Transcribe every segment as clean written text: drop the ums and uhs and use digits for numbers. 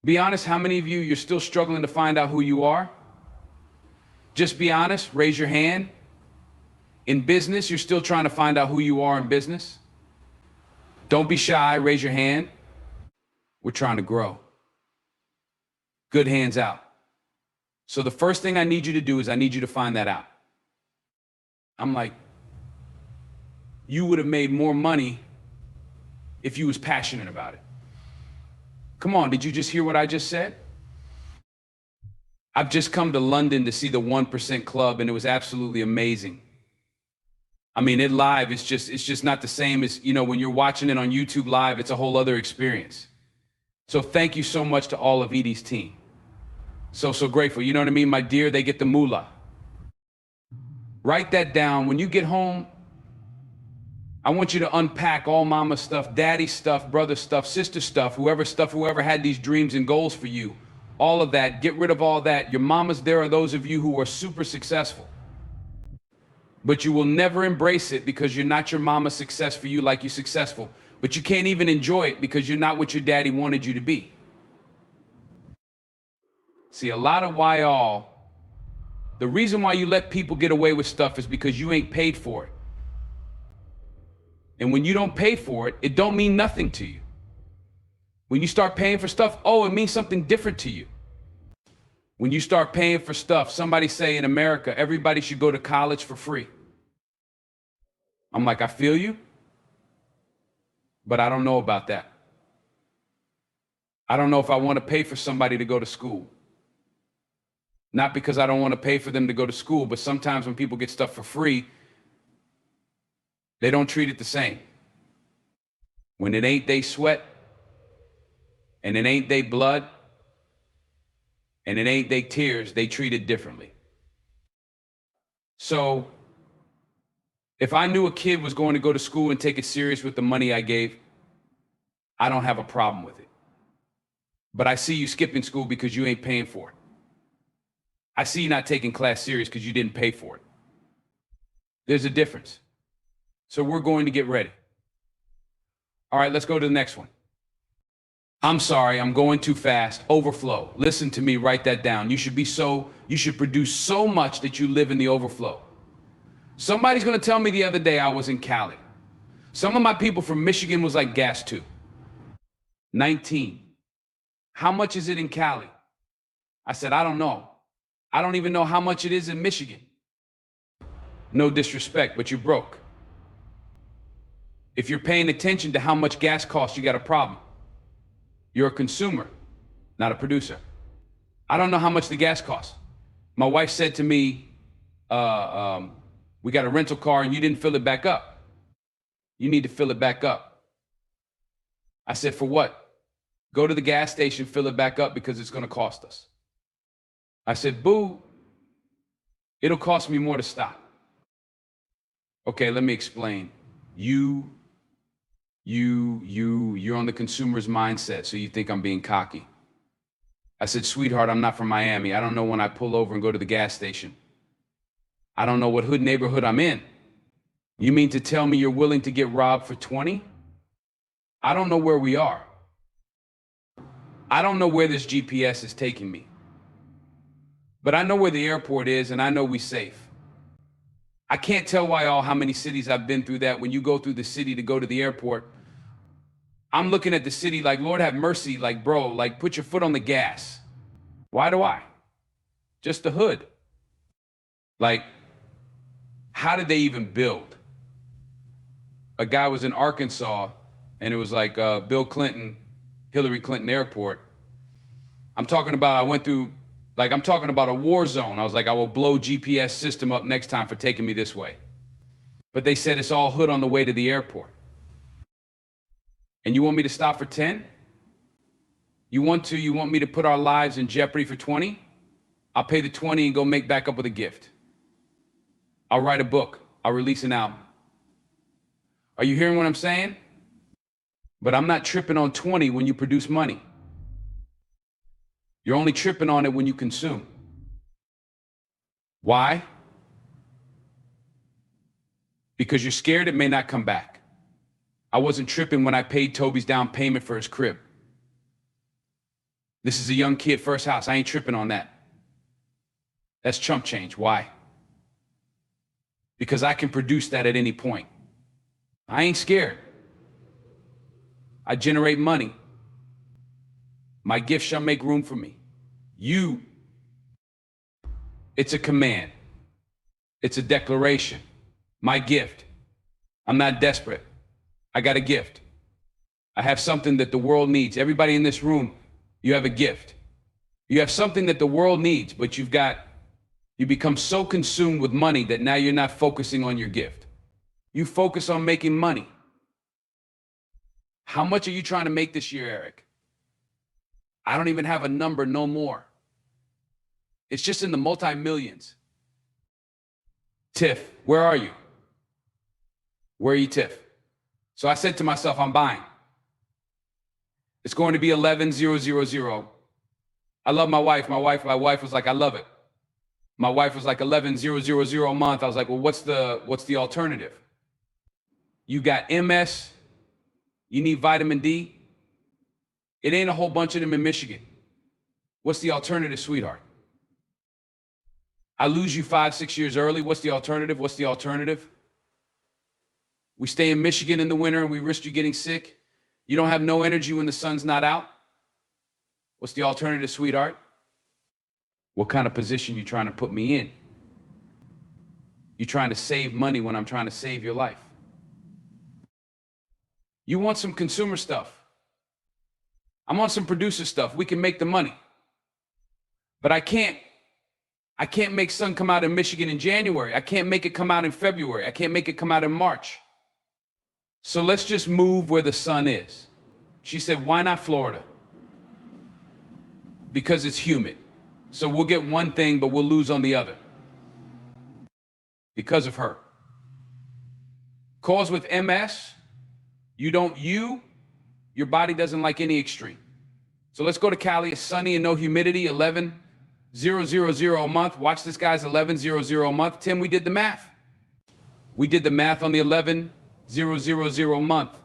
Be honest, how many of you, you're still struggling to find out who you are? Just be honest, raise your hand. In business, you're still trying to find out who you are in business? Don't be shy, raise your hand. We're trying to grow. Good hands out. So the first thing I need you to do is I need you to find that out. I'm like, you would have made more money if you was passionate about it. Come on, did you just hear what I just said? I've just come to London to see the 1% Club, and it was absolutely amazing. I mean, it live, it's just not the same as, when you're watching it on YouTube live, it's a whole other experience. So thank you so much to all of Edie's team. So grateful. You know what I mean? My dear, they get the moolah. Write that down. When you get home, I want you to unpack all mama stuff, daddy stuff, brother stuff, sister stuff, whoever had these dreams and goals for you. All of that, get rid of all that. Your mamas, there are those of you who are super successful. But you will never embrace it because you're not your mama's success for you like you're successful. But you can't even enjoy it because you're not what your daddy wanted you to be. See, a lot of the reason why you let people get away with stuff is because you ain't paid for it. And when you don't pay for it, it don't mean nothing to you. When you start paying for stuff, it means something different to you. When you start paying for stuff, somebody say in America, everybody should go to college for free. I'm like, I feel you, but I don't know about that. I don't know if I want to pay for somebody to go to school. Not because I don't want to pay for them to go to school, but sometimes when people get stuff for free, they don't treat it the same. When it ain't they sweat, and it ain't they blood, and it ain't they tears, they treat it differently. So, if I knew a kid was going to go to school and take it serious with the money I gave, I don't have a problem with it. But I see you skipping school because you ain't paying for it. I see you not taking class serious because you didn't pay for it. There's a difference. So we're going to get ready. All right, let's go to the next one. I'm sorry, I'm going too fast. Overflow. Listen to me, write that down. You should produce so much that you live in the overflow. Somebody's going to tell me the other day I was in Cali. Some of my people from Michigan was like, gas too. 19. How much is it in Cali? I said, I don't know. I don't even know how much it is in Michigan. No disrespect, but you're broke. If you're paying attention to how much gas costs, you got a problem. You're a consumer, not a producer. I don't know how much the gas costs. My wife said to me, we got a rental car and you didn't fill it back up. You need to fill it back up. I said, for what? Go to the gas station, fill it back up because it's going to cost us. I said, boo, it'll cost me more to stop. Okay, let me explain. You're on the consumer's mindset, so you think I'm being cocky. I said, sweetheart, I'm not from Miami. I don't know when I pull over and go to the gas station. I don't know what hood neighborhood I'm in. You mean to tell me you're willing to get robbed for 20? I don't know where we are. I don't know where this GPS is taking me. But I know where the airport is and I know we're safe. I can't tell how many cities I've been through that when you go through the city to go to the airport, I'm looking at the city like, Lord have mercy, like, bro, like put your foot on the gas. Why do I? Just the hood. Like, how did they even build? A guy was in Arkansas and it was like Bill Clinton, Hillary Clinton Airport. I'm talking about a war zone. I was like, I will blow GPS system up next time for taking me this way. But they said it's all hood on the way to the airport. And you want me to stop for 10? You want me to put our lives in jeopardy for 20? I'll pay the 20 and go make back up with a gift. I'll write a book. I'll release an album. Are you hearing what I'm saying? But I'm not tripping on 20 when you produce money. You're only tripping on it when you consume. Why? Because you're scared it may not come back. I wasn't tripping when I paid Toby's down payment for his crib. This is a young kid, first house. I ain't tripping on that. That's chump change. Why? Because I can produce that at any point. I ain't scared. I generate money. My gift shall make room for me. You, it's a command. It's a declaration. My gift. I'm not desperate. I got a gift. I have something that the world needs. Everybody in this room, you have a gift. You have something that the world needs, but you become so consumed with money that now you're not focusing on your gift. You focus on making money. How much are you trying to make this year, Eric? I don't even have a number, no more. It's just in the multi-millions. Tiff, where are you? Where are you, Tiff? So I said to myself, I'm buying. It's going to be 11,000. I love my wife. My wife was like, I love it. My wife was like 11,000 a month. I was like, well, what's the alternative? You got MS. You need vitamin D. It ain't a whole bunch of them in Michigan. What's the alternative, sweetheart? I lose you 5-6 years early. What's the alternative? What's the alternative? We stay in Michigan in the winter and we risk you getting sick. You don't have no energy when the sun's not out. What's the alternative, sweetheart? What kind of position you trying to put me in? You trying to save money when I'm trying to save your life. You want some consumer stuff. I'm on some producer stuff. We can make the money. But I can't make sun come out in Michigan in January. I can't make it come out in February. I can't make it come out in March. So let's just move where the sun is. She said, why not Florida? Because it's humid. So we'll get one thing, but we'll lose on the other. Because of her. Cause with MS, your body doesn't like any extreme. So let's go to Cali. It's sunny and no humidity, 11,000 a month. Watch this, guys, 11,000 a month. Tim, we did the math. We did the math on the 11,000 a month.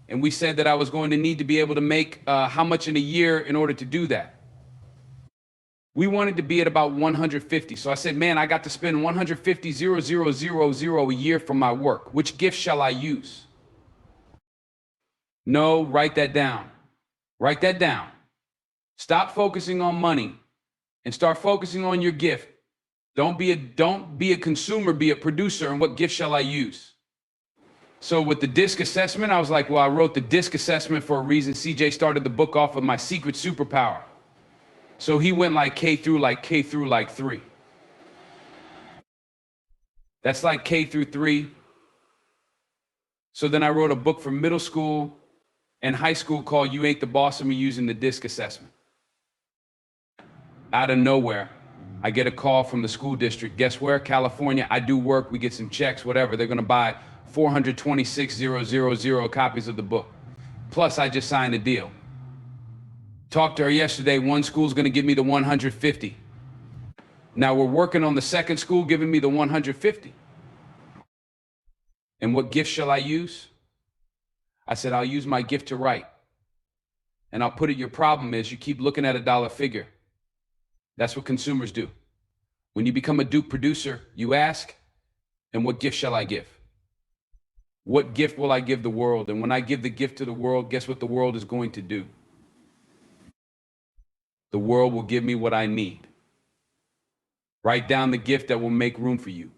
And we said that I was going to need to be able to make how much in a year in order to do that. We wanted to be at about 150. So I said, man, I got to spend 150,000 a year for my work. Which gift shall I use? No, write that down. Write that down. Stop focusing on money and start focusing on your gift. Don't be a consumer, be a producer. And what gift shall I use? So with the DISC assessment, I was like, well, I wrote the DISC assessment for a reason. CJ started the book off of my secret superpower. So he went like K through 3. That's like K through 3. So then I wrote a book for middle school and high school called You Ain't the Boss of Me, using the DISC assessment. Out of nowhere, I get a call from the school district. Guess where? California. I do work. We get some checks, whatever. They're going to buy 426,000 copies of the book. Plus, I just signed a deal. Talked to her yesterday. One school's going to give me the 150. Now we're working on the second school giving me the 150. And what gift shall I use? I said, I'll use my gift to write. And I'll put it, your problem is you keep looking at a dollar figure. That's what consumers do. When you become a Duke producer, you ask, and what gift shall I give? What gift will I give the world? And when I give the gift to the world, guess what the world is going to do? The world will give me what I need. Write down the gift that will make room for you.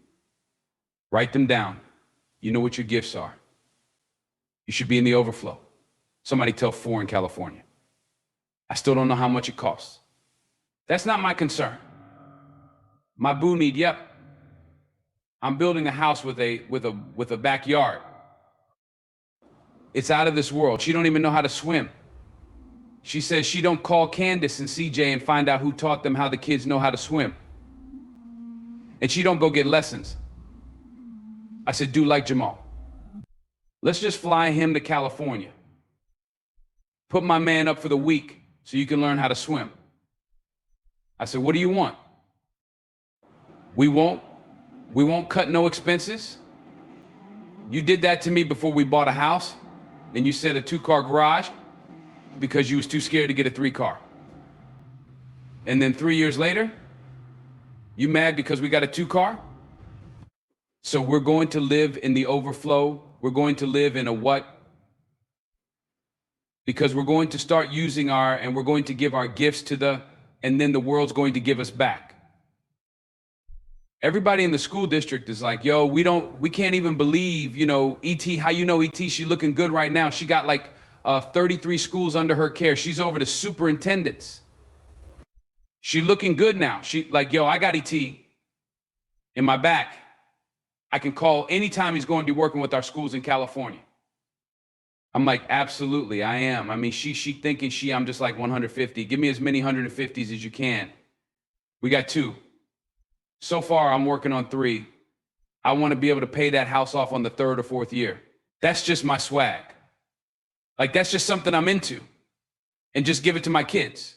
Write them down. You know what your gifts are. You should be in the overflow. Somebody tell 4 in California. I still don't know how much it costs. That's not my concern. My boo need, yep. I'm building a house with a backyard. It's out of this world. She don't even know how to swim. She says she don't call Candace and CJ and find out who taught them how the kids know how to swim. And she don't go get lessons. I said, do like Jamal. Let's just fly him to California. Put my man up for the week so you can learn how to swim. I said, what do you want? We won't cut no expenses. You did that to me before we bought a house. And you said a 2-car garage because you was too scared to get a 3-car. And then 3 years later, you mad because we got a 2-car? So we're going to live in the overflow. We're going to live in a what? Because we're going to start using and we're going to give our gifts and then the world's going to give us back. Everybody in the school district is like, yo, we can't even believe, E.T., how you know E.T., she looking good right now. She got like 33 schools under her care. She's over the superintendents. She looking good now. She like, yo, I got E.T. in my back. I can call anytime he's going to be working with our schools in California. I'm like, absolutely, I am. I mean, she thinking I'm just like 150. Give me as many 150s as you can. We got 2. So far, I'm working on 3. I want to be able to pay that house off on the 3rd or 4th year. That's just my swag. Like, that's just something I'm into. And just give it to my kids.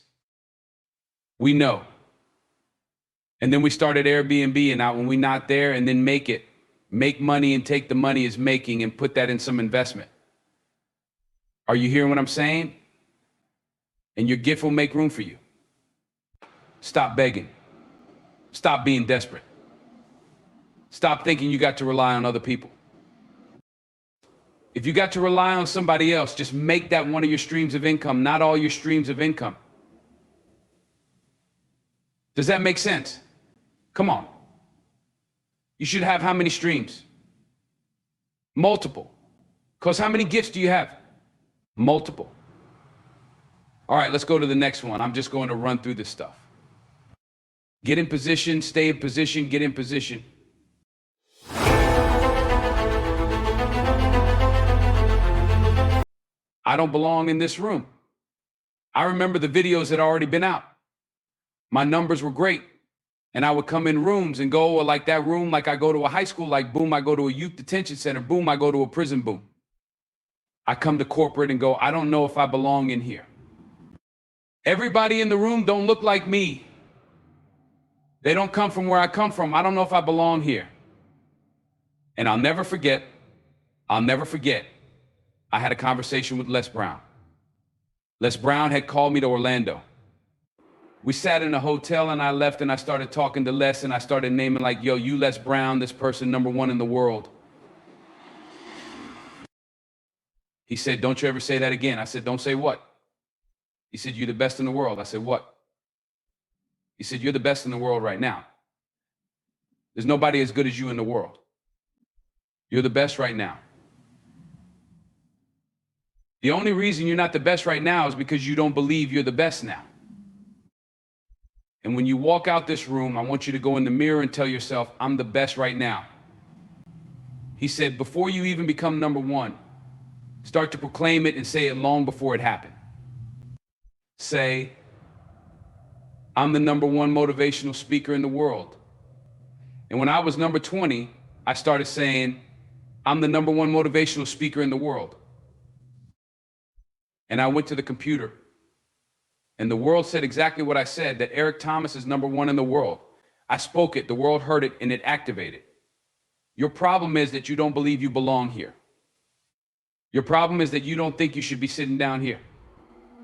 We know. And then we started Airbnb, and out when we not there, and then make money and take the money is making and put that in some investment. Are you hearing what I'm saying? And your gift will make room for you. Stop begging. Stop being desperate. Stop thinking you got to rely on other people. If you got to rely on somebody else, just make that one of your streams of income, not all your streams of income. Does that make sense? Come on. You should have how many streams? Multiple. Because how many gifts do you have? Multiple. All right, let's go to the next one. I'm just going to run through this stuff. Get in position, stay in position, get in position. I don't belong in this room. I remember the videos that had already been out. My numbers were great. And I would come in rooms and go like that room, like I go to a high school, like boom, I go to a youth detention center, boom, I go to a prison, boom. I come to corporate and go, I don't know if I belong in here. Everybody in the room don't look like me. They don't come from where I come from. I don't know if I belong here. And I'll never forget, I had a conversation with Les Brown. Les Brown had called me to Orlando. We sat in a hotel and I left and I started talking to Les and I started naming like, yo, you Les Brown, this person #1 in the world. He said, don't you ever say that again. I said, don't say what? He said, you're the best in the world. I said, what? He said, you're the best in the world right now. There's nobody as good as you in the world. You're the best right now. The only reason you're not the best right now is because you don't believe you're the best now. And when you walk out this room, I want you to go in the mirror and tell yourself, I'm the best right now. He said, before you even become #1, start to proclaim it and say it long before it happened. Say, I'm the #1 motivational speaker in the world. And when I was number 20, I started saying, I'm the #1 motivational speaker in the world. And I went to the computer. And the world said exactly what I said, that Eric Thomas is #1 in the world. I spoke it, the world heard it, and it activated. Your problem is that you don't believe you belong here. Your problem is that you don't think you should be sitting down here.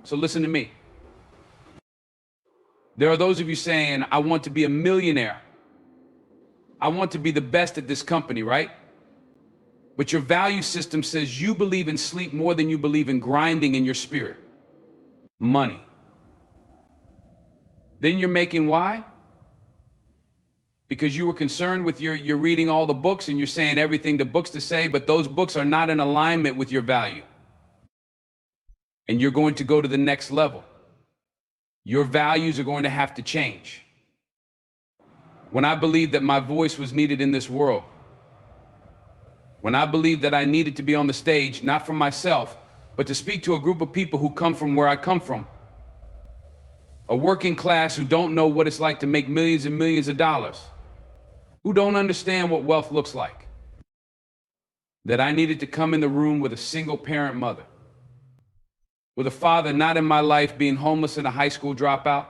So listen to me. There are those of you saying, I want to be a millionaire. I want to be the best at this company, right? But your value system says you believe in sleep more than you believe in grinding in your spirit. Money. Then you're making why? Because you were concerned with you're reading all the books and you're saying everything the books to say, but those books are not in alignment with your value. And you're going to go to the next level. Your values are going to have to change. When I believed that my voice was needed in this world, when I believed that I needed to be on the stage, not for myself, but to speak to a group of people who come from where I come from, a working class who don't know what it's like to make millions and millions of dollars, who don't understand what wealth looks like, that I needed to come in the room with a single parent mother, with a father not in my life being homeless and a high school dropout.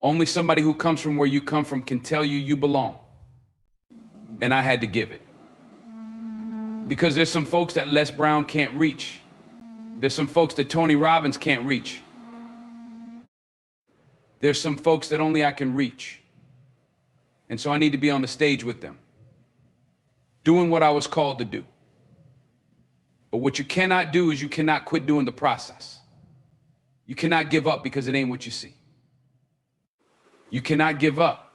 Only somebody who comes from where you come from can tell you you belong. And I had to give it. Because there's some folks that Les Brown can't reach. There's some folks that Tony Robbins can't reach. There's some folks that only I can reach. And so I need to be on the stage with them, doing what I was called to do. But what you cannot do is you cannot quit doing the process. You cannot give up because it ain't what you see. You cannot give up.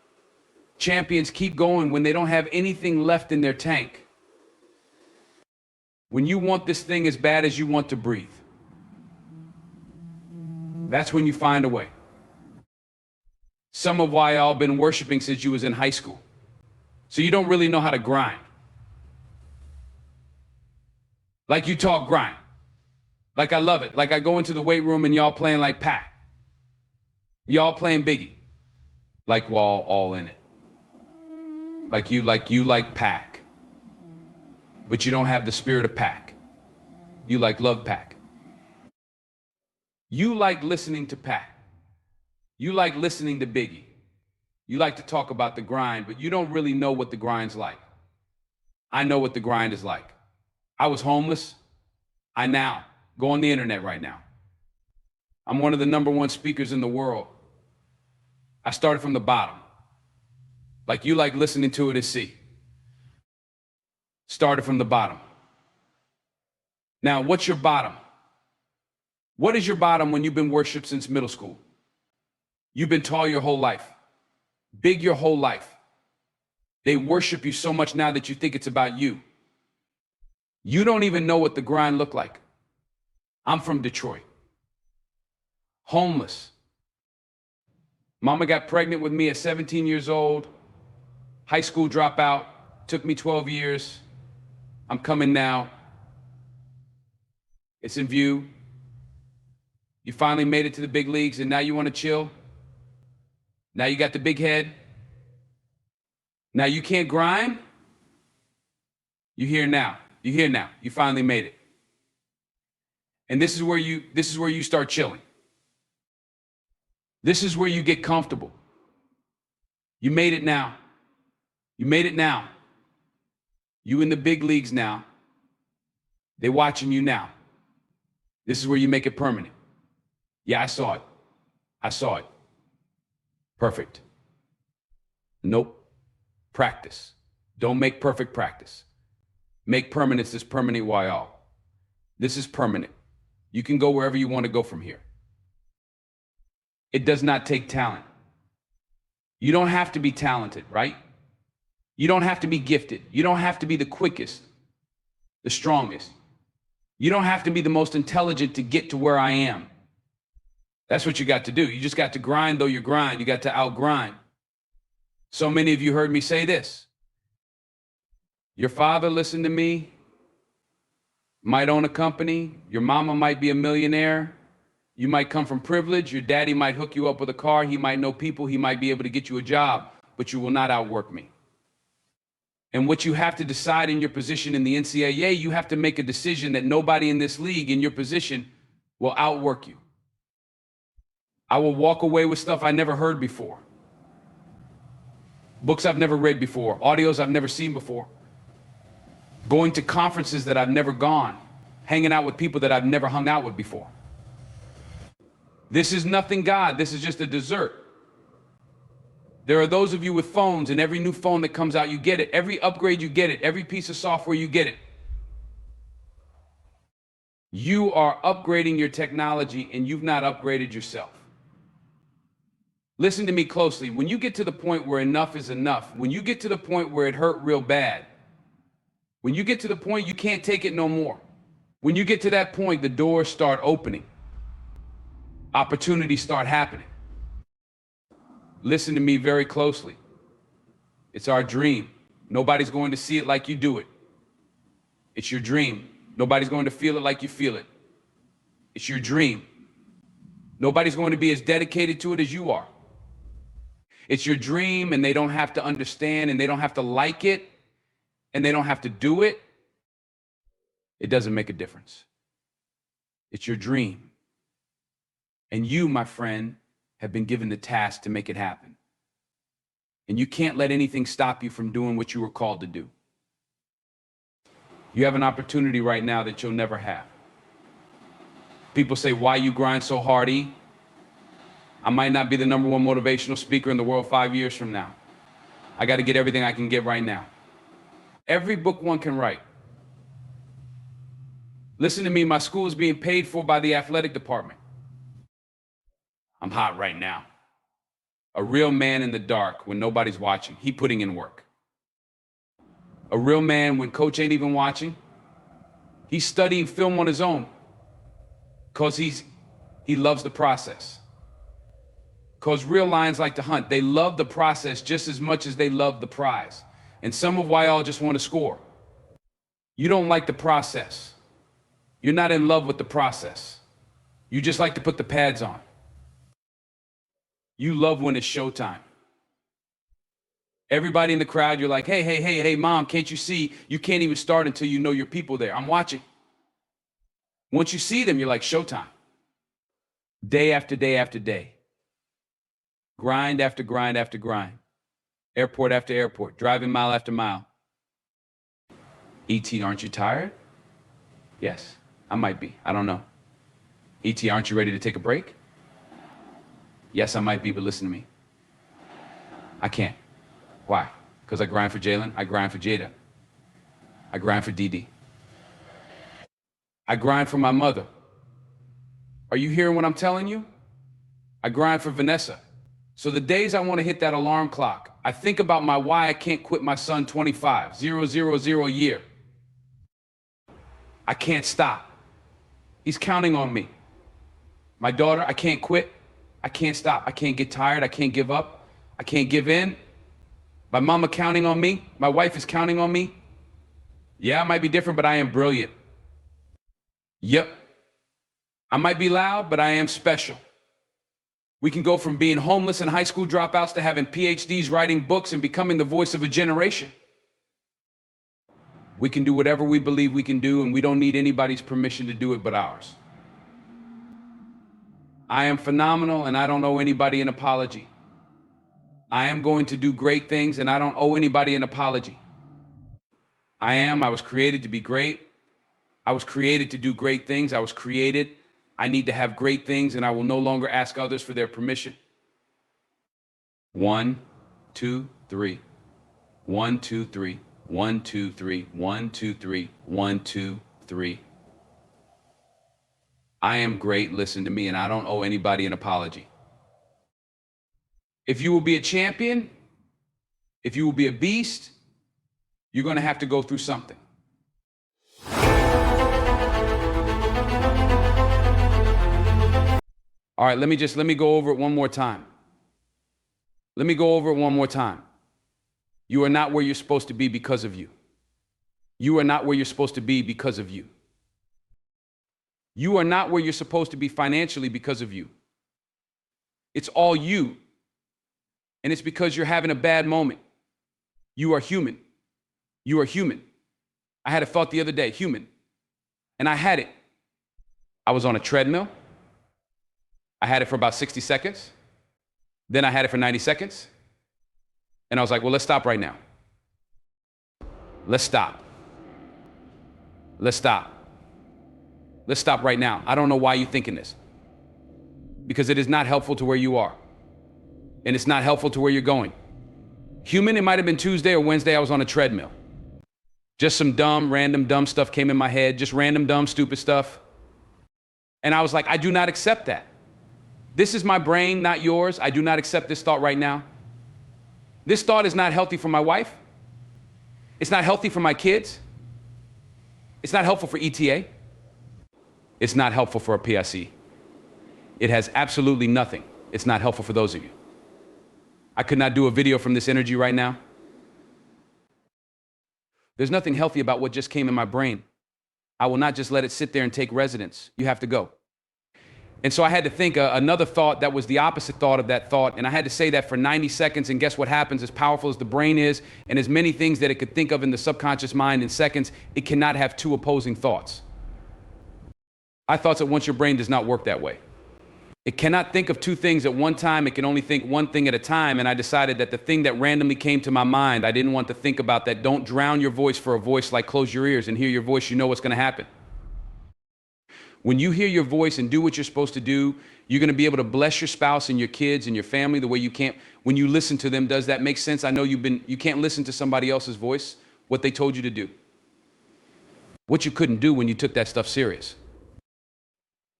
Champions keep going when they don't have anything left in their tank. When you want this thing as bad as you want to breathe, that's when you find a way. Some of why y'all been worshiping since you was in high school. So you don't really know how to grind. Like you talk grind. Like I love it. Like I go into the weight room and y'all playing like Pac. Y'all playing Biggie. Like we're all in it. Like you like Pac. But you don't have the spirit of Pac. You like love Pac. You like listening to Pac. You like listening to Biggie. You like to talk about the grind, but you don't really know what the grind's like. I know what the grind is like. I was homeless. I now go on the internet right now. I'm one of the #1 speakers in the world. I started from the bottom. Like you like listening to it at sea. Started from the bottom. Now, what's your bottom? What is your bottom when you've been worshiped since middle school? You've been tall your whole life, big your whole life. They worship you so much now that you think it's about you. You don't even know what the grind looked like. I'm from Detroit. Homeless. Mama got pregnant with me at 17 years old. High school dropout. Took me 12 years. I'm coming now. It's in view. You finally made it to the big leagues and now you want to chill. Now you got the big head. Now you can't grind. You're here now. You're here now. You finally made it. And this is where you start chilling. This is where you get comfortable. You made it now. You made it now. You in the big leagues now. They watching you now. This is where you make it permanent. Yeah, I saw it. I saw it. Perfect. Nope. Practice. Don't make perfect practice. Make permanence this permanent YL. This is permanent. You can go wherever you want to go from here. It does not take talent. You don't have to be talented, right? You don't have to be gifted. You don't have to be the quickest, the strongest. You don't have to be the most intelligent to get to where I am. That's what you got to do. You just got to grind, though you grind. You got to outgrind. So many of you heard me say this. Your father listened to me, might own a company. Your mama might be a millionaire. You might come from privilege. Your daddy might hook you up with a car. He might know people. He might be able to get you a job, but you will not outwork me. And what you have to decide in your position in the NCAA, you have to make a decision that nobody in this league in your position will outwork you. I will walk away with stuff I never heard before. Books I've never read before. Audios I've never seen before. Going to conferences that I've never gone. Hanging out with people that I've never hung out with before. This is nothing God. This is just a dessert. There are those of you with phones, and every new phone that comes out, you get it. Every upgrade, you get it. Every piece of software, you get it. You are upgrading your technology, and you've not upgraded yourself. Listen to me closely. When you get to the point where enough is enough, when you get to the point where it hurt real bad, when you get to the point you can't take it no more, when you get to that point, the doors start opening. Opportunities start happening. Listen to me very closely. It's our dream. Nobody's going to see it like you do it. It's your dream. Nobody's going to feel it like you feel it. It's your dream. Nobody's going to be as dedicated to it as you are. It's your dream, and they don't have to understand, and they don't have to like it, and they don't have to do it. It doesn't make a difference. It's your dream. And you, my friend, have been given the task to make it happen. And you can't let anything stop you from doing what you were called to do. You have an opportunity right now that you'll never have. People say, why you grind so hard, E? I might not be the #1 motivational speaker in the world 5 years from now. I got to get everything I can get right now. Every book one can write. Listen to me, my school is being paid for by the athletic department. I'm hot right now. A real man in the dark when nobody's watching. He putting in work. A real man when coach ain't even watching. He's studying film on his own. Because he loves the process. Because real lions like to hunt. They love the process just as much as they love the prize. And some of y'all just want to score. You don't like the process. You're not in love with the process. You just like to put the pads on. You love when it's showtime. Everybody in the crowd, you're like, hey, mom, can't you see? You can't even start until you know your people there. I'm watching. Once you see them, you're like, showtime. Day after day after day. Grind after grind after grind. Airport after airport. Driving mile after mile. E.T., aren't you tired? Yes, I might be. I don't know. E.T., aren't you ready to take a break? Yes, I might be, but listen to me. I can't. Why? Because I grind for Jalen. I grind for Jada. I grind for Dee Dee. I grind for my mother. Are you hearing what I'm telling you? I grind for Vanessa. So the days I want to hit that alarm clock, I think about my why I can't quit my son 25, 000 a year. I can't stop. He's counting on me. My daughter, I can't quit. I can't stop. I can't get tired. I can't give up. I can't give in. My mama counting on me. My wife is counting on me. Yeah, I might be different, but I am brilliant. Yep. I might be loud, but I am special. We can go from being homeless and high school dropouts to having PhDs, writing books, and becoming the voice of a generation. We can do whatever we believe we can do, and we don't need anybody's permission to do it but ours. I am phenomenal, and I don't owe anybody an apology. I am going to do great things, and I don't owe anybody an apology. I was created to be great. I was created to do great things. I need to have great things, and I will no longer ask others for their permission. 1, 2, 3. 1, 2, 3. 1, 2, 3. 1, 2, 3. 1, 2, 3. I am great, listen to me, and I don't owe anybody an apology. If you will be a champion, if you will be a beast, you're going to have to go through something. All right, let me go over it one more time. You are not where you're supposed to be because of you. You are not where you're supposed to be because of you. You are not where you're supposed to be financially because of you. It's all you. And it's because you're having a bad moment. You are human. You are human. I had a thought the other day, human. And I had it. I was on a treadmill. I had it for about 60 seconds. Then I had it for 90 seconds. And I was like, well, let's stop right now. Let's stop. Let's stop. Let's stop right now. I don't know why you're thinking this. Because it is not helpful to where you are. And it's not helpful to where you're going. Human, it might have been Tuesday or Wednesday, I was on a treadmill. Just some random dumb stuff came in my head. Just random dumb stupid stuff. And I was like, I do not accept that. This is my brain, not yours. I do not accept this thought right now. This thought is not healthy for my wife. It's not healthy for my kids. It's not helpful for ETA. It's not helpful for a PIC. It has absolutely nothing. It's not helpful for those of you. I could not do a video from this energy right now. There's nothing healthy about what just came in my brain. I will not just let it sit there and take residence. You have to go. And so I had to think another thought that was the opposite thought of that thought. And I had to say that for 90 seconds. And guess what happens? As powerful as the brain is, and as many things that it could think of in the subconscious mind in seconds, it cannot have two opposing thoughts. I thought that once your brain does not work that way. It cannot think of two things at one time. It can only think one thing at a time. And I decided that the thing that randomly came to my mind, I didn't want to think about that. Don't drown your voice for a voice like close your ears and hear your voice. You know what's going to happen. When you hear your voice and do what you're supposed to do, you're going to be able to bless your spouse and your kids and your family the way you can't when you listen to them. Does that make sense? I know you can't listen to somebody else's voice, what they told you to do, what you couldn't do when you took that stuff serious.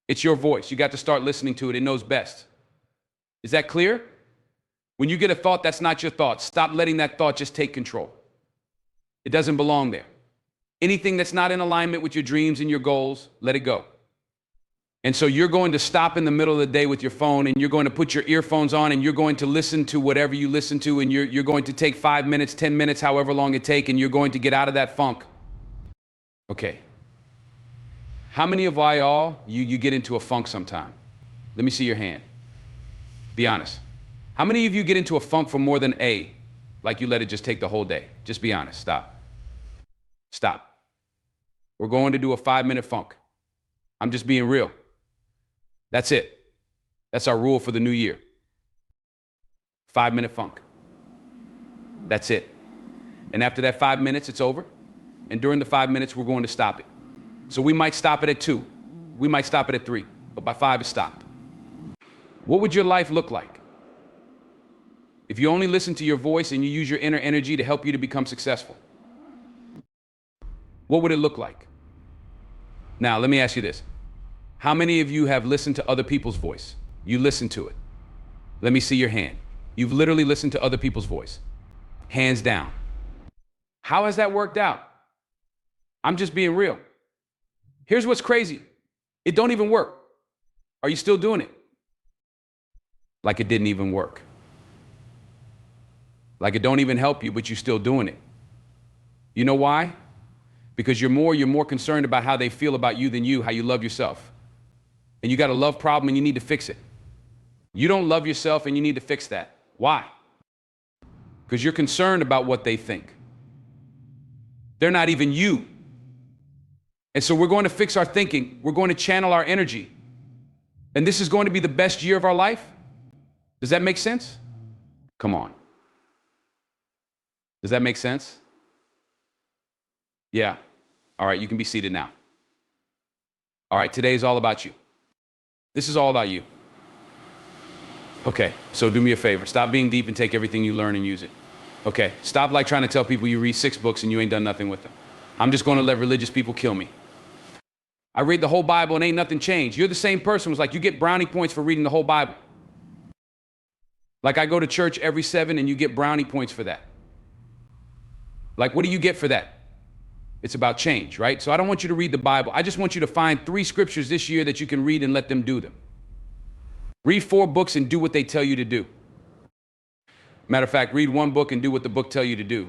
It's your voice. You got to start listening to it. It knows best. Is that clear? When you get a thought that's not your thought, stop letting that thought just take control. It doesn't belong there. Anything that's not in alignment with your dreams and your goals, let it go. And so you're going to stop in the middle of the day with your phone, and you're going to put your earphones on, and you're going to listen to whatever you listen to, and you're going to take 5 minutes, 10 minutes, however long it takes, and you're going to get out of that funk. Okay. How many of y'all, you get into a funk sometime? Let me see your hand. Be honest. How many of you get into a funk for more than like you let it just take the whole day? Just be honest. Stop. Stop. We're going to do a 5-minute funk. I'm just being real. That's it. That's our rule for the new year. 5-minute funk. That's it. And after that 5 minutes, it's over. And during the 5 minutes, we're going to stop it. So we might stop it at 2. We might stop it at 3. But by 5, it's stopped. What would your life look like if you only listen to your voice and you use your inner energy to help you to become successful? What would it look like? Now, let me ask you this. How many of you have listened to other people's voice? You listen to it. Let me see your hand. You've literally listened to other people's voice. Hands down. How has that worked out? I'm just being real. Here's what's crazy. It don't even work. Are you still doing it? Like it didn't even work. Like it don't even help you, but you're still doing it. You know why? Because you're more concerned about how they feel about you than how you love yourself. And you got a love problem and you need to fix it. You don't love yourself and you need to fix that. Why? Because you're concerned about what they think. They're not even you. And so we're going to fix our thinking. We're going to channel our energy. And this is going to be the best year of our life. Does that make sense? Come on. Does that make sense? Yeah. All right, you can be seated now. All right, today is all about you. This is all about you. Okay, so do me a favor. Stop being deep and take everything you learn and use it. Okay, stop like trying to tell people you read 6 books and you ain't done nothing with them. I'm just going to let religious people kill me. I read the whole Bible and ain't nothing changed. You're the same person who's like, you get brownie points for reading the whole Bible. Like I go to church every 7 and you get brownie points for that. Like, what do you get for that? It's about change, right? So I don't want you to read the Bible. I just want you to find 3 scriptures this year that you can read and let them do them. Read 4 books and do what they tell you to do. Matter of fact, read 1 book and do what the book tell you to do.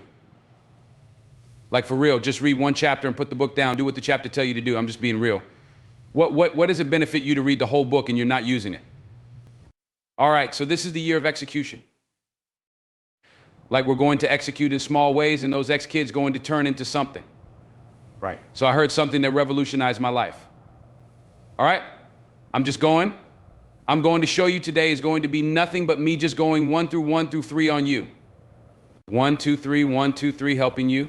Like for real, just read 1 chapter and put the book down. Do what the chapter tell you to do. I'm just being real. What does it benefit you to read the whole book and you're not using it? All right, so this is the year of execution. Like we're going to execute in small ways and those ex-kids going to turn into something. Right. So I heard something that revolutionized my life. All right? I'm going to show you today is going to be nothing but me just going 1 through 3 on you. 1, 2, 3, 1, 2, 3, helping you.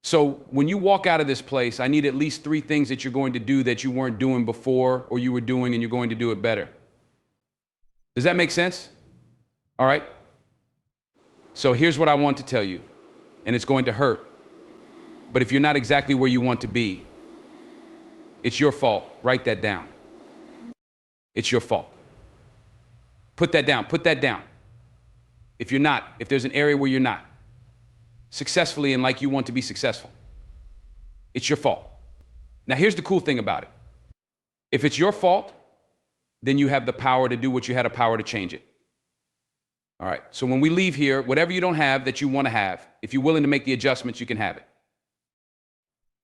So when you walk out of this place, I need at least 3 things that you're going to do that you weren't doing before or you were doing and you're going to do it better. Does that make sense? All right? So here's what I want to tell you, and it's going to hurt. But if you're not exactly where you want to be, it's your fault. Write that down. It's your fault. Put that down. Put that down. If there's an area where you're not successfully and like you want to be successful, it's your fault. Now, here's the cool thing about it. If it's your fault, then you have the power to do what you had a power to change it. All right. So when we leave here, whatever you don't have that you want to have, if you're willing to make the adjustments, you can have it.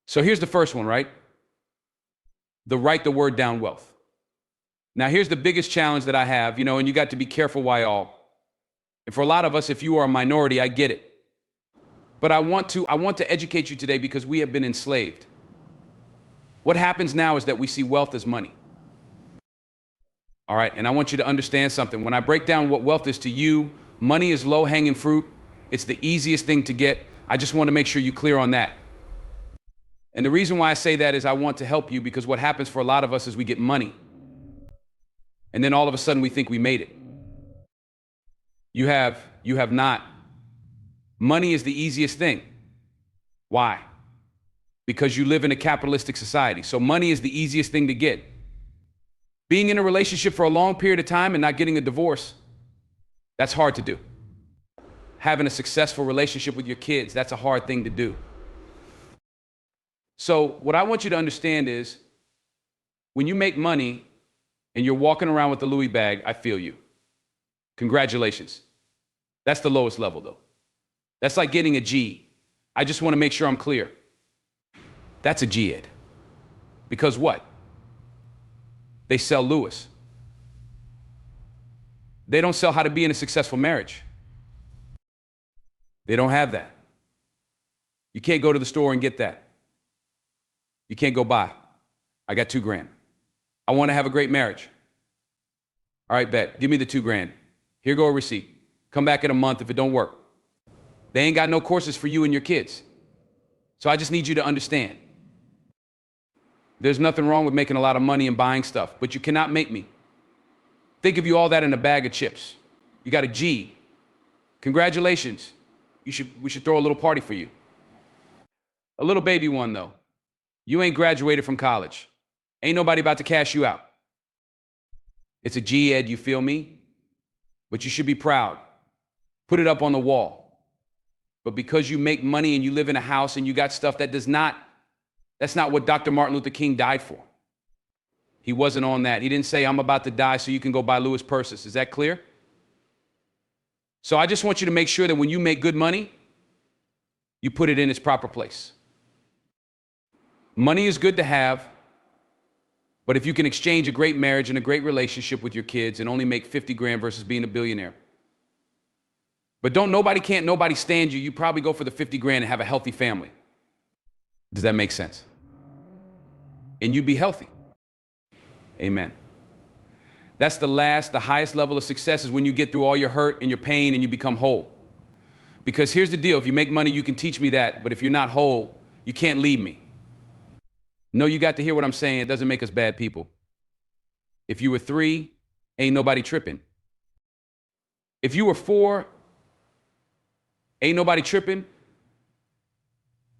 So here's the first one, right? Write the word down wealth. Now, here's the biggest challenge that I have, and you got to be careful why all. And for a lot of us, if you are a minority, I get it. But I want to educate you today because we have been enslaved. What happens now is that we see wealth as money. All right, and I want you to understand something. When I break down what wealth is to you, money is low-hanging fruit. It's the easiest thing to get. I just want to make sure you're clear on that. And the reason why I say that is I want to help you, because what happens for a lot of us is we get money. And then all of a sudden we think we made it. You have not. Money is the easiest thing. Why? Because you live in a capitalistic society. So money is the easiest thing to get. Being in a relationship for a long period of time and not getting a divorce, that's hard to do. Having a successful relationship with your kids, that's a hard thing to do. So what I want you to understand is, when you make money and you're walking around with the Louis bag, I feel you. Congratulations. That's the lowest level though. That's like getting a G. I just want to make sure I'm clear. That's a G ed. Because what? They sell Lewis. They don't sell how to be in a successful marriage. They don't have that. You can't go to the store and get that. You can't go buy. I got $2,000. I want to have a great marriage. All right, bet. Give me the $2,000. Here go a receipt. Come back in a month if it don't work. They ain't got no courses for you and your kids. So I just need you to understand. There's nothing wrong with making a lot of money and buying stuff, but you cannot make me. Think of you all that in a bag of chips. You got a G. Congratulations. We should throw a little party for you. A little baby one though. You ain't graduated from college. Ain't nobody about to cash you out. It's a G ed, you feel me? But you should be proud. Put it up on the wall. But because you make money and you live in a house and you got stuff that's not what Dr. Martin Luther King died for. He wasn't on that. He didn't say, I'm about to die so you can go buy Louis purses. Is that clear? So I just want you to make sure that when you make good money, you put it in its proper place. Money is good to have, but if you can exchange a great marriage and a great relationship with your kids and only make $50,000 versus being a billionaire. But can't nobody stand you. You probably go for the $50,000 and have a healthy family. Does that make sense? And you'd be healthy. Amen. That's the highest level of success, is when you get through all your hurt and your pain and you become whole. Because here's the deal. If you make money, you can teach me that. But if you're not whole, you can't lead me. No, you got to hear what I'm saying. It doesn't make us bad people. If you were 3, ain't nobody tripping. If you were 4, ain't nobody tripping.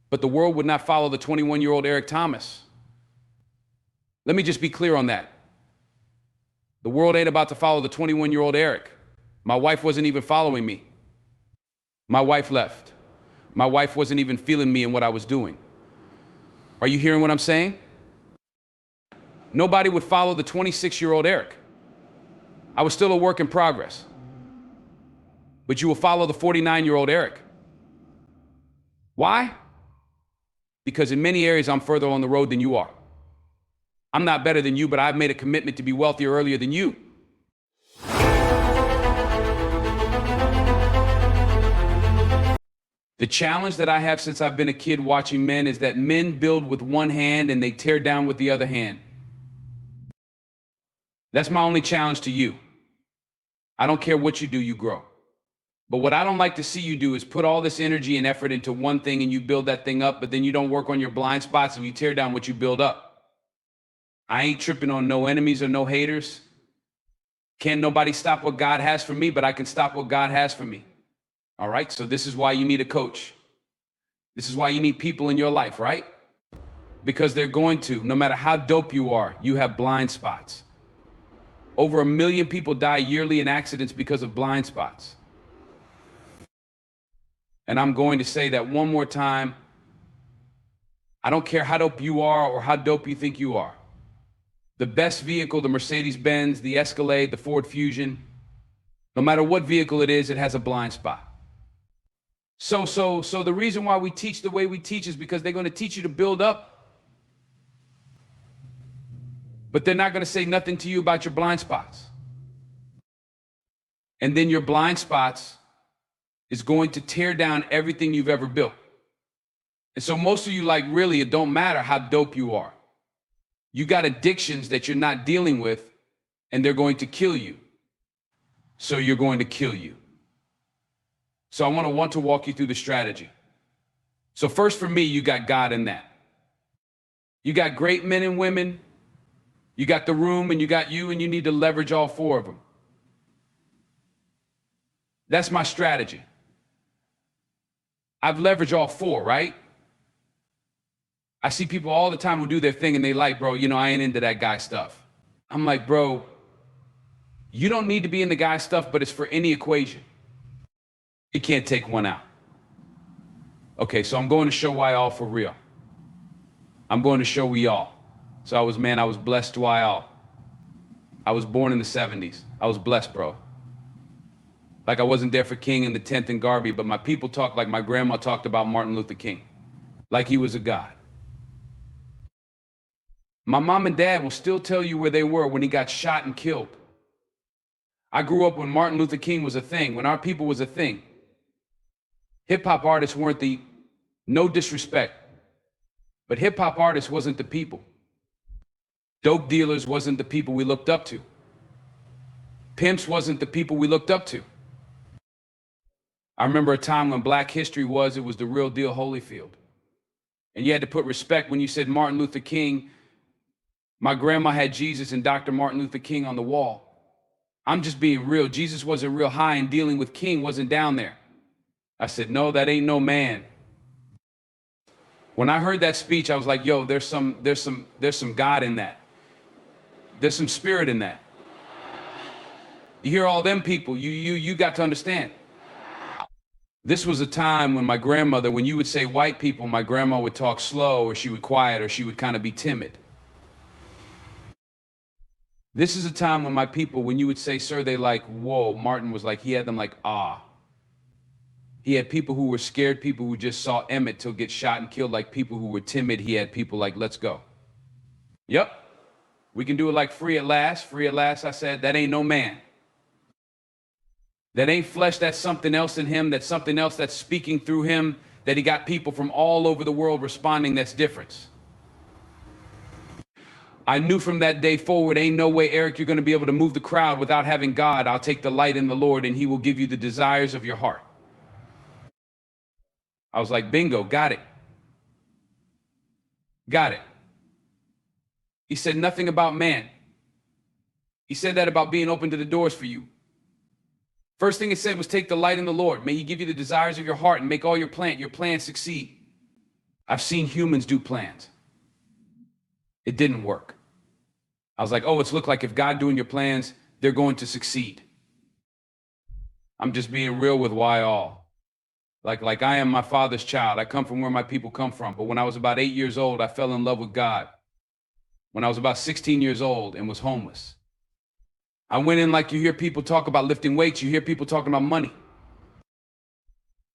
But the world would not follow the 21-year-old Eric Thomas. Let me just be clear on that. The world ain't about to follow the 21-year-old Eric. My wife wasn't even following me. My wife left. My wife wasn't even feeling me and what I was doing. Are you hearing what I'm saying? Nobody would follow the 26-year-old Eric. I was still a work in progress. But you will follow the 49-year-old Eric. Why? Because in many areas, I'm further on the road than you are. I'm not better than you, but I've made a commitment to be wealthier earlier than you. The challenge that I have since I've been a kid watching men is that men build with one hand and they tear down with the other hand. That's my only challenge to you. I don't care what you do, you grow. But what I don't like to see you do is put all this energy and effort into one thing and you build that thing up, but then you don't work on your blind spots and you tear down what you build up. I ain't tripping on no enemies or no haters. Can't nobody stop what God has for me, but I can stop what God has for me. All right, so this is why you need a coach. This is why you need people in your life, right? Because they're going to, no matter how dope you are, you have blind spots. Over 1 million people die yearly in accidents because of blind spots. And I'm going to say that one more time. I don't care how dope you are or how dope you think you are. The best vehicle, the Mercedes-Benz, the Escalade, the Ford Fusion, no matter what vehicle it is, it has a blind spot. So the reason why we teach the way we teach is because they're going to teach you to build up. But they're not going to say nothing to you about your blind spots. And then your blind spots is going to tear down everything you've ever built. And so most of you, like, really, it don't matter how dope you are. You got addictions that you're not dealing with, and they're going to kill you. So you're going to kill you. So I want to walk you through the strategy. So first, for me, you got God in that. You got great men and women. You got the room and you got you, and you need to leverage all four of them. That's my strategy. I've leveraged all four, right? I see people all the time who do their thing and they like, bro, I ain't into that guy stuff. I'm like, bro, you don't need to be in the guy stuff, but it's for any equation. You can't take one out. Okay, so I'm going to show why all for real. I'm going to show we all. So I was blessed to why all. I was born in the 70s. I was blessed, bro. Like I wasn't there for King and the 10th and Garvey, but my people talk like my grandma talked about Martin Luther King. Like he was a god. My mom and dad will still tell you where they were when he got shot and killed. I grew up when Martin Luther King was a thing, when our people was a thing. Hip-hop artists weren't no disrespect, but hip-hop artists wasn't the people. Dope dealers wasn't the people we looked up to. Pimps wasn't the people we looked up to. I remember a time when Black history it was the real deal Holyfield. And you had to put respect when you said Martin Luther King. My grandma had Jesus and Dr. Martin Luther King on the wall. I'm just being real. Jesus wasn't real high, and dealing with King wasn't down there. I said, no, that ain't no man. When I heard that speech, I was like, yo, there's some God in that. There's some spirit in that. You hear all them people, you got to understand. This was a time when my grandmother, when you would say white people, my grandma would talk slow, or she would quiet, or she would kind of be timid. This is a time when my people, when you would say, sir, they like, whoa. Martin was like, he had them like, ah. He had people who were scared, people who just saw Emmett Till get shot and killed, like people who were timid. He had people like, let's go. Yep. We can do it like free at last. Free at last, I said, that ain't no man. That ain't flesh, that's something else in him. That's something else that's speaking through him, that he got people from all over the world responding. That's different. I knew from that day forward, ain't no way, Eric, you're going to be able to move the crowd without having God. I'll take the light in the Lord, and he will give you the desires of your heart. I was like, bingo, got it. Got it. He said nothing about man. He said that about being open to the doors for you. First thing it said was take the light in the Lord. May he give you the desires of your heart and make all your plans succeed. I've seen humans do plans. It didn't work. I was like, oh, it's look like if God doing your plans, they're going to succeed. I'm just being real with why all. Like I am my father's child. I come from where my people come from. But when I was about 8 years old, I fell in love with God. When I was about 16 years old and was homeless. I went in like you hear people talk about lifting weights. You hear people talking about money.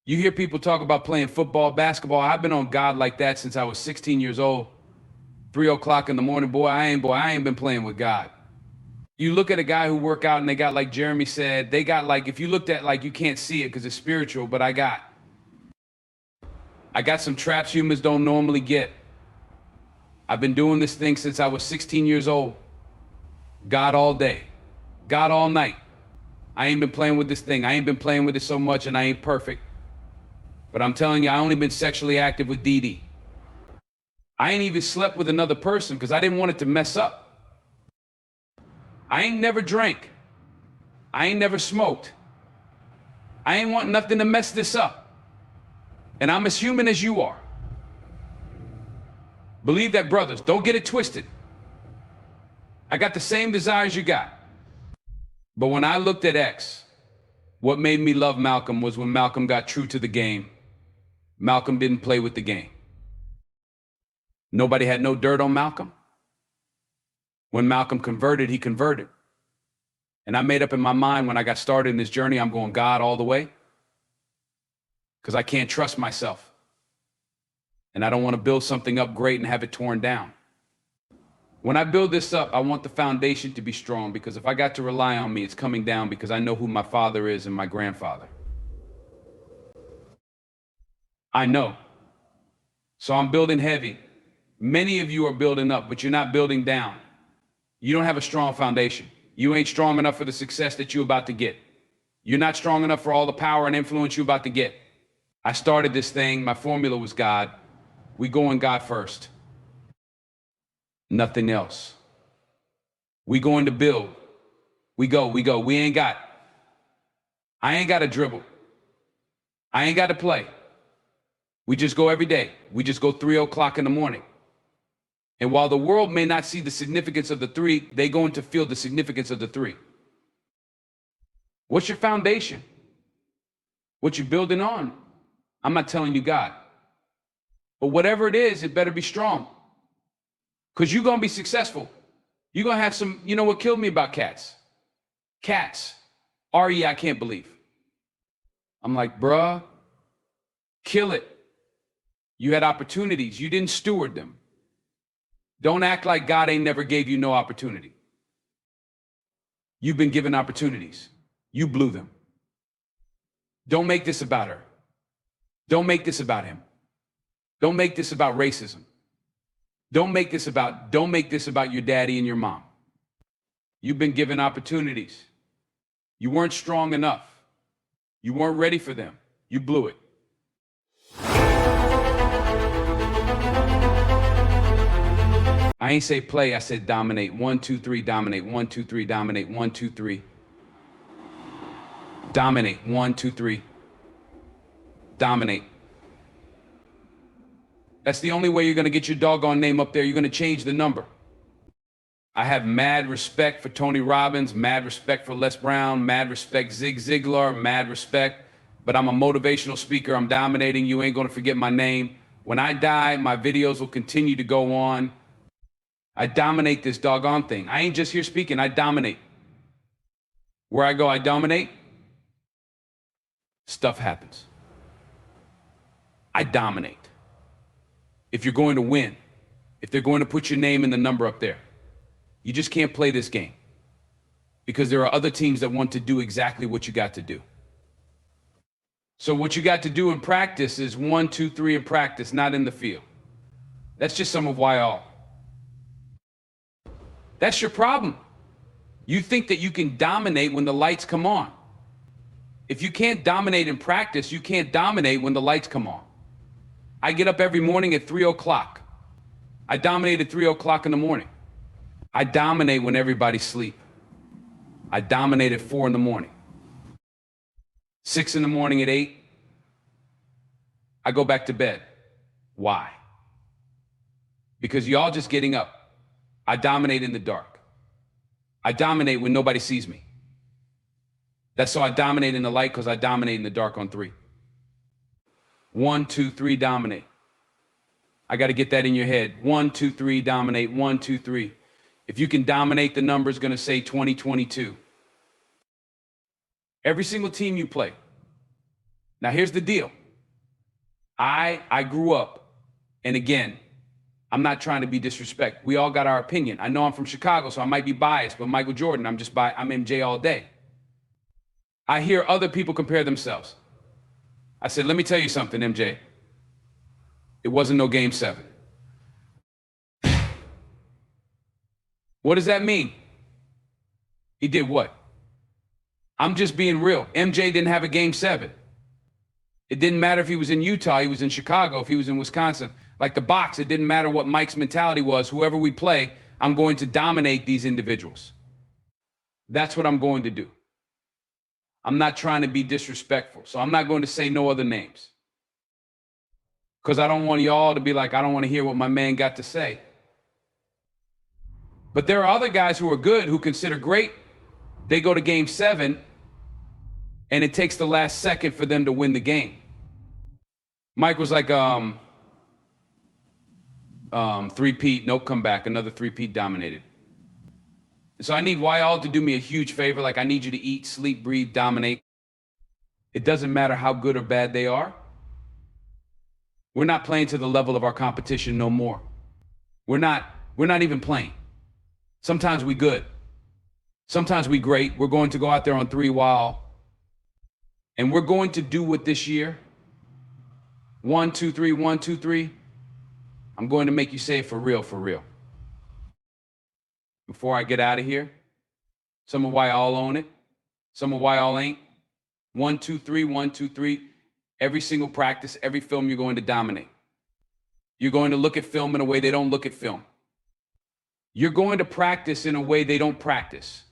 You hear people talk about playing football, basketball. I've been on God like that since I was 16 years old. 3 o'clock in the morning, boy, I ain't been playing with God. You look at a guy who work out and they got, like Jeremy said, they got like, if you looked at like, you can't see it because it's spiritual, but I got some traps humans don't normally get. I've been doing this thing since I was 16 years old. God all day, God all night. I ain't been playing with this thing. I ain't been playing with it so much, and I ain't perfect. But I'm telling you, I only been sexually active with Dee Dee. I ain't even slept with another person because I didn't want it to mess up. I ain't never drank. I ain't never smoked. I ain't want nothing to mess this up. And I'm as human as you are. Believe that, brothers. Don't get it twisted. I got the same desires you got. But when I looked at X, what made me love Malcolm was when Malcolm got true to the game. Malcolm didn't play with the game. Nobody had no dirt on Malcolm. When Malcolm converted, he converted. And I made up in my mind when I got started in this journey, I'm going God all the way. Because I can't trust myself. And I don't want to build something up great and have it torn down. When I build this up, I want the foundation to be strong, because if I got to rely on me, it's coming down, because I know who my father is and my grandfather. I know. So I'm building heavy. Many of you are building up, but you're not building down. You don't have a strong foundation. You ain't strong enough for the success that you're about to get. You're not strong enough for all the power and influence you're about to get. I started this thing. My formula was God. We go in God first. Nothing else. We going to build. We go. I ain't got to dribble. I ain't got to play. We just go every day. We just go 3 o'clock in the morning. And while the world may not see the significance of the three, they going to feel the significance of the three. What's your foundation? What you building on? I'm not telling you God. But whatever it is, it better be strong. Because you're going to be successful. You're going to have some, you know what killed me about cats? Cats. I can't believe. I'm like, bruh, kill it. You had opportunities. You didn't steward them. Don't act like God ain't never gave you no opportunity. You've been given opportunities. You blew them. Don't make this about her. Don't make this about him. Don't make this about racism. Don't make this about your daddy and your mom. You've been given opportunities. You weren't strong enough. You weren't ready for them. You blew it. I ain't say play, I said dominate. 1, 2, 3, dominate. 1, 2, 3, dominate. 1, 2, 3. Dominate. 1, 2, 3. Dominate. That's the only way you're going to get your doggone name up there. You're going to change the number. I have mad respect for Tony Robbins, mad respect for Les Brown, mad respect Zig Ziglar, mad respect. But I'm a motivational speaker. I'm dominating. You ain't going to forget my name. When I die, my videos will continue to go on. I dominate this doggone thing. I ain't just here speaking. I dominate. Where I go, I dominate. Stuff happens. I dominate. If you're going to win, if they're going to put your name and the number up there, you just can't play this game because there are other teams that want to do exactly what you got to do. So what you got to do in practice is 1, 2, 3 in practice, not in the field. That's just some of why all. That's your problem. You think that you can dominate when the lights come on. If you can't dominate in practice, you can't dominate when the lights come on. I get up every morning at 3 o'clock. I dominate at 3 o'clock in the morning. I dominate when everybody's asleep. I dominate at 4 in the morning. 6 in the morning at 8. I go back to bed. Why? Because y'all just getting up. I dominate in the dark. I dominate when nobody sees me. That's so I dominate in the light because I dominate in the dark on 3. 1, 2, 3, dominate. I got to get that in your head. 1, 2, 3, dominate. 1, 2, 3. If you can dominate, the number is going to say 2022. Every single team you play. Now, here's the deal. I grew up, and again, I'm not trying to be disrespectful. We all got our opinion. I know I'm from Chicago, so I might be biased, but Michael Jordan, I'm MJ all day. I hear other people compare themselves. I said, let me tell you something, MJ. It wasn't no game 7. What does that mean? He did what? I'm just being real. MJ didn't have a game 7. It didn't matter if he was in Utah, he was in Chicago, if he was in Wisconsin. Like the box, it didn't matter what Mike's mentality was. Whoever we play, I'm going to dominate these individuals. That's what I'm going to do. I'm not trying to be disrespectful, so I'm not going to say no other names. Because I don't want y'all to be like, I don't want to hear what my man got to say. But there are other guys who are good, who consider great. They go to game 7, and it takes the last second for them to win the game. Mike was like, three-peat, nope, come back, another three-peat dominated. So I need y'all to do me a huge favor. Like, I need you to eat, sleep, breathe, dominate. It doesn't matter how good or bad they are. We're not playing to the level of our competition no more. We're not even playing. Sometimes we good. Sometimes we great. We're going to go out there on 3 while. And we're going to do what this year. 1, 2, 3, 1, 2, 3. I'm going to make you say it for real, for real. Before I get out of here, some of why y'all own it, some of why y'all ain't. 1, 2, 3, 1, 2, 3. Every single practice, every film, you're going to dominate. You're going to look at film in a way they don't look at film. You're going to practice in a way they don't practice.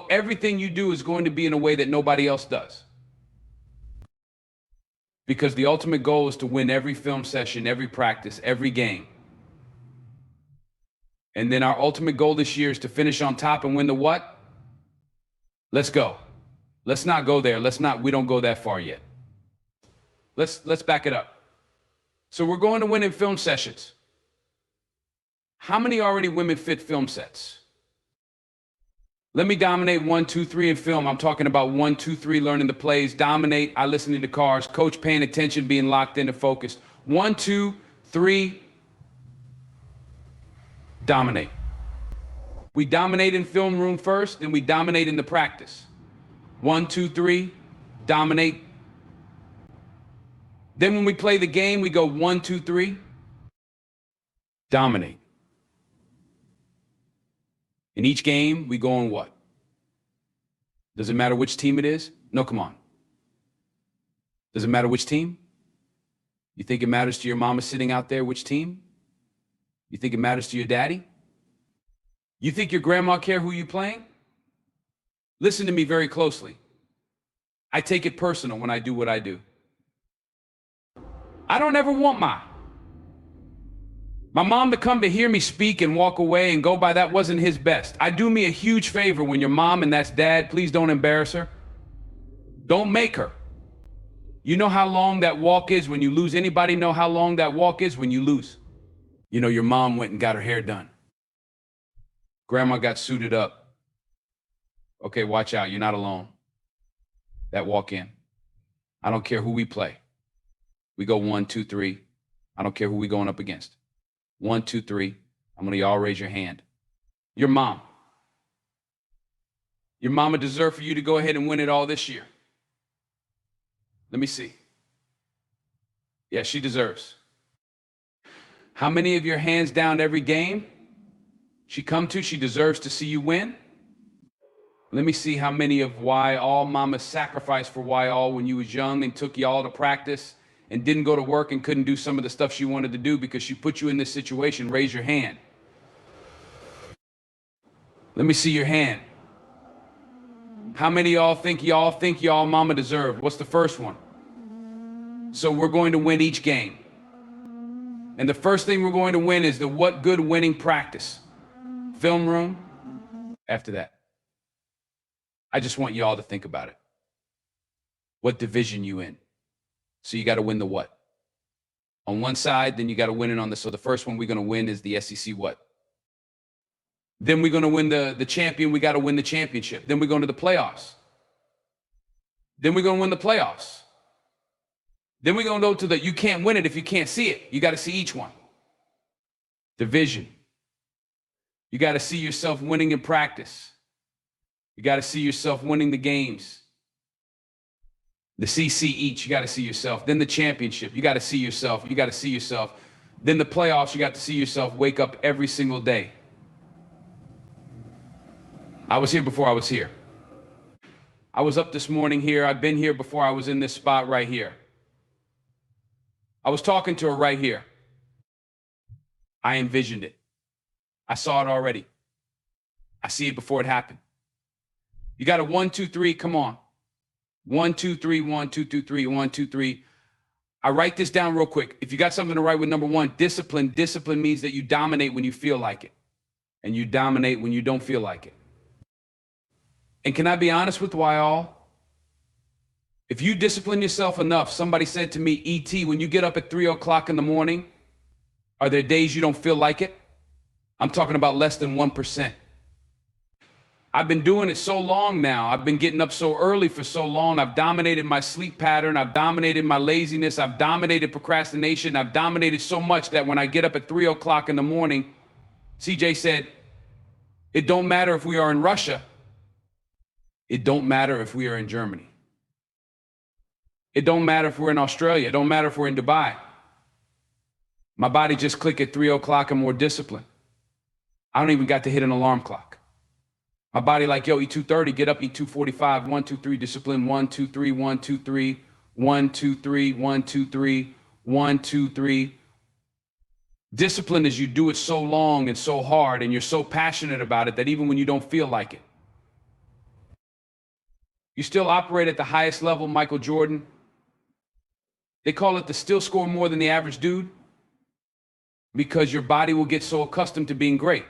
Everything you do is going to be in a way that nobody else does. Because the ultimate goal is to win every film session, every practice, every game. And then our ultimate goal this year is to finish on top and win the what? Let's go. Let's not go there. We don't go that far yet. Let's back it up. So we're going to win in film sessions. How many already women fit film sets? Let me dominate 1, 2, 3 in film. I'm talking about 1, 2, 3 learning the plays. Dominate, I listening to cars. Coach paying attention, being locked in and focused. 1, 2, 3. Dominate. We dominate in film room first, then we dominate in the practice. 1, 2, 3. Dominate. Then when we play the game, we go 1, 2, 3. Dominate. In each game, we go on what? Does it matter which team it is? No, come on. Does it matter which team? You think it matters to your mama sitting out there which team? You think it matters to your daddy? You think your grandma care who you playing? Listen to me very closely. I take it personal when I do what I do. I don't ever want my mom to come to hear me speak and walk away and go by that wasn't his best. I do me a huge favor when your mom and that's dad, please don't embarrass her. Don't make her. You know how long that walk is when you lose? Anybody know how long that walk is when you lose? You know, your mom went and got her hair done. Grandma got suited up. Okay, watch out, you're not alone. That walk in. I don't care who we play. We go 1, 2, 3. I don't care who we going up against. 1, 2, 3. I'm gonna y'all raise your hand. Your mom. Your mama deserved for you to go ahead and win it all this year. Let me see. Yeah, she deserves. How many of your hands down every game she deserves to see you win? Let me see how many of why all mamas sacrificed for why all when you was young and took y'all to practice and didn't go to work and couldn't do some of the stuff she wanted to do because she put you in this situation. Raise your hand. Let me see your hand. How many of y'all think y'all mama deserved? What's the first one? So we're going to win each game. And the first thing we're going to win is the what good winning practice. Film room. After that, I just want y'all to think about it. What division you in? So you got to win the what? On one side, then you got to win it on the, so the first one we're going to win is the SEC what? Then we're going to win the champion, we got to win the championship. Then we're going to the playoffs. Then we're going to win the playoffs. Then we're going to go to the, you can't win it if you can't see it. You got to see each one. Division. You got to see yourself winning in practice. You got to see yourself winning the games. The CC each, you got to see yourself. Then the championship, you got to see yourself. You got to see yourself. Then the playoffs, you got to see yourself wake up every single day. I was here before I was here. I was up this morning here. I've been here before I was in this spot right here. I was talking to her right here. I envisioned it. I saw it already. I see it before it happened. You got a 1, 2, 3, come on. 1, 2, 3, 1, 2, 2, 3, 1, 2, 3. I write this down real quick. If you got something to write with number 1, discipline. Discipline means that you dominate when you feel like it. And you dominate when you don't feel like it. And can I be honest with why all? If you discipline yourself enough, somebody said to me, E.T., when you get up at 3 o'clock in the morning, are there days you don't feel like it? I'm talking about less than 1%. I've been doing it so long now. I've been getting up so early for so long. I've dominated my sleep pattern. I've dominated my laziness. I've dominated procrastination. I've dominated so much that when I get up at 3 o'clock in the morning, CJ said, it don't matter if we are in Russia. It don't matter if we are in Germany. It don't matter if we're in Australia. It don't matter if we're in Dubai. My body just click at 3 o'clock and more discipline. I don't even got to hit an alarm clock. My body like, yo, eat 2:30, get up, eat 2:45, 1, 2, 3, discipline, 1, 2, 3, 1, 2, 3, 1, 2, 3, 1, 2, 3, 1, 2, 3. Discipline is you do it so long and so hard and you're so passionate about it that even when you don't feel like it, you still operate at the highest level. Michael Jordan, they call it the still score more than the average dude, because your body will get so accustomed to being great.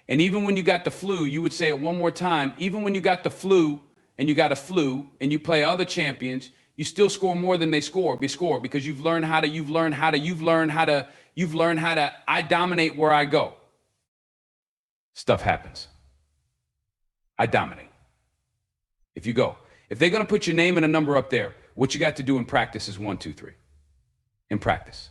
And even when you got the flu, you would say it one more time, even when you got the flu and you got a flu and you play other champions, you still score more than they score because you've learned how to, I dominate where I go. Stuff happens. I dominate. If you go, if they're going to put your name and a number up there, what you got to do in practice is 1, 2, 3. In practice.